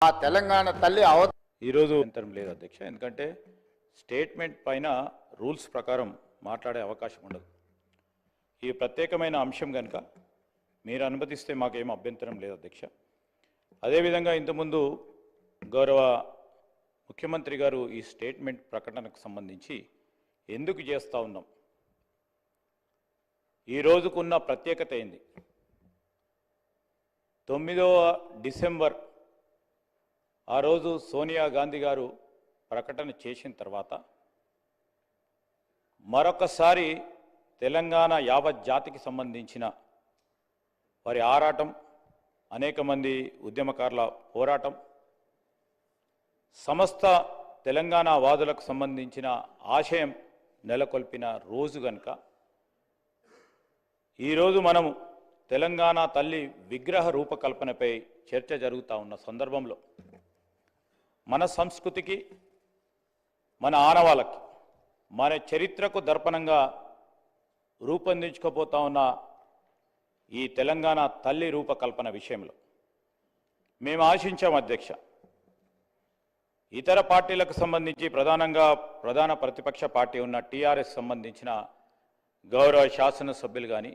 ఆ తెలంగాణ తల్లి ఈరోజు అంతరం లేదు అధ్యక్ష, ఎందుకంటే స్టేట్మెంట్ పైన రూల్స్ ప్రకారం మాట్లాడే అవకాశం ఉండదు. ఈ ప్రత్యేకమైన అంశం కనుక మీరు అనుమతిస్తే మాకేం అభ్యంతరం లేదు అధ్యక్ష. అదేవిధంగా ఇంతకుముందు గౌరవ ముఖ్యమంత్రి గారు ఈ స్టేట్మెంట్ ప్రకటనకు సంబంధించి ఎందుకు చేస్తూ ఉన్నాం, ఈ రోజుకున్న ప్రత్యేకత ఏంది? 9వ డిసెంబర్ ఆ రోజు సోనియా గాంధీ గారు ప్రకటన చేసిన తర్వాత మరొకసారి తెలంగాణ యావత్ జాతికి సంబంధించిన వారి ఆరాటం, అనేక మంది ఉద్యమకారుల పోరాటం, సమస్త తెలంగాణ వాదులకు సంబంధించిన ఆశయం నెలకొల్పిన రోజు కనుక ఈరోజు మనము తెలంగాణ తల్లి విగ్రహ రూపకల్పనపై చర్చ జరుగుతూ ఉన్న సందర్భంలో మన సంస్కృతికి, మన ఆనవాళ్ళకి, మన చరిత్రకు దర్పణంగా రూపొందించుకోబోతా ఉన్న ఈ తెలంగాణ తల్లి రూపకల్పన విషయంలో మేము ఆశించాం అధ్యక్ష. ఇతర పార్టీలకు సంబంధించి ప్రధాన ప్రతిపక్ష పార్టీ ఉన్న టీఆర్ఎస్ సంబంధించిన గౌరవ శాసనసభ్యులు కానీ,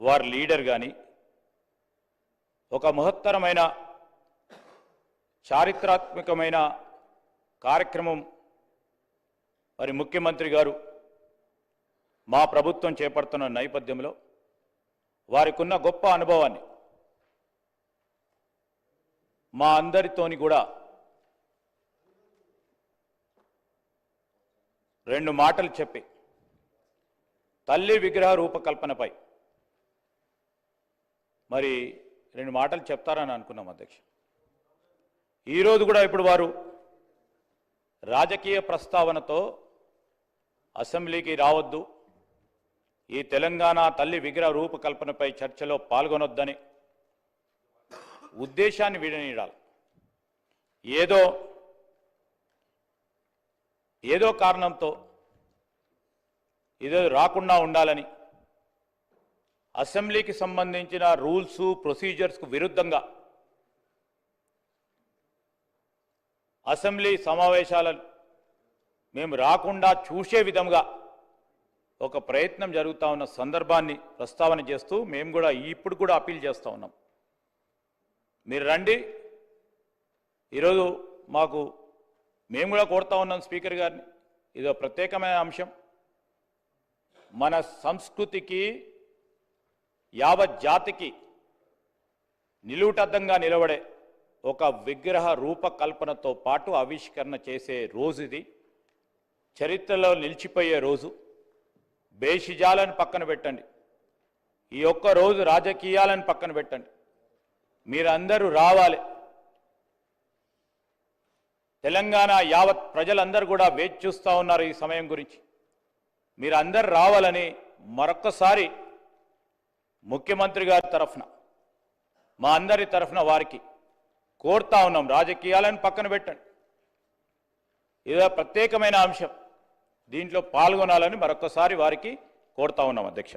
వారి లీడర్ కానీ ఒక మహత్తరమైన చారిత్రాత్మకమైన కార్యక్రమం మరి ముఖ్యమంత్రి గారు మా ప్రభుత్వం చేపడుతున్న నేపథ్యంలో వారికి ఉన్న గొప్ప అనుభవాన్ని మా అందరితోని కూడా 2 మాటలు చెప్పి తల్లి విగ్రహ రూపకల్పనపై మరి 2 మాటలు చెప్తారని అనుకున్నాం అధ్యక్ష. ఈరోజు కూడా ఇప్పుడు వారు రాజకీయ ప్రస్తావనతో అసెంబ్లీకి రావద్దు, ఈ తెలంగాణ తల్లి విగ్రహ రూపకల్పనపై చర్చలో పాల్గొనొద్దని ఉద్దేశాన్ని విడనీయాలి. ఏదో కారణంతో ఏదో రాకుండా ఉండాలని అసెంబ్లీకి సంబంధించిన రూల్స్ ప్రొసీజర్స్కు విరుద్ధంగా అసెంబ్లీ సమావేశాలను మేము రాకుండా చూసే విధంగా ఒక ప్రయత్నం జరుగుతూ ఉన్న సందర్భాన్ని ప్రస్తావన చేస్తూ మేము కూడా ఇప్పుడు కూడా అప్పీల్ చేస్తూ ఉన్నాం. మీరు రండి, ఈరోజు మేము కూడా కోరుతా ఉన్నాం స్పీకర్ గారిని. ఇదో ప్రత్యేకమైన అంశం, మన సంస్కృతికి, యావత్ జాతికి నిలువుటద్దంగా నిలబడే ఒక విగ్రహ రూపకల్పనతో పాటు ఆవిష్కరణ చేసే రోజు ఇది. చరిత్రలో నిలిచిపోయే రోజు. బేషిజాలను పక్కన పెట్టండి, ఈ ఒక్క రోజు రాజకీయాలను పక్కన పెట్టండి, మీరందరూ రావాలి. తెలంగాణ యావత్ ప్రజలందరూ కూడా వేచి చూస్తూ ఉన్నారు ఈ సమయం గురించి. మీరందరూ రావాలని మరొక్కసారి ముఖ్యమంత్రి గారి తరఫున, మా అందరి తరఫున వారికి కోరుతా ఉన్నాం. రాజకీయాలను పక్కన పెట్టండి, ఇదో ప్రత్యేకమైన అంశం, దీంట్లో పాల్గొనాలని మరొకసారి వారికి కోరుతా ఉన్నాం అధ్యక్ష.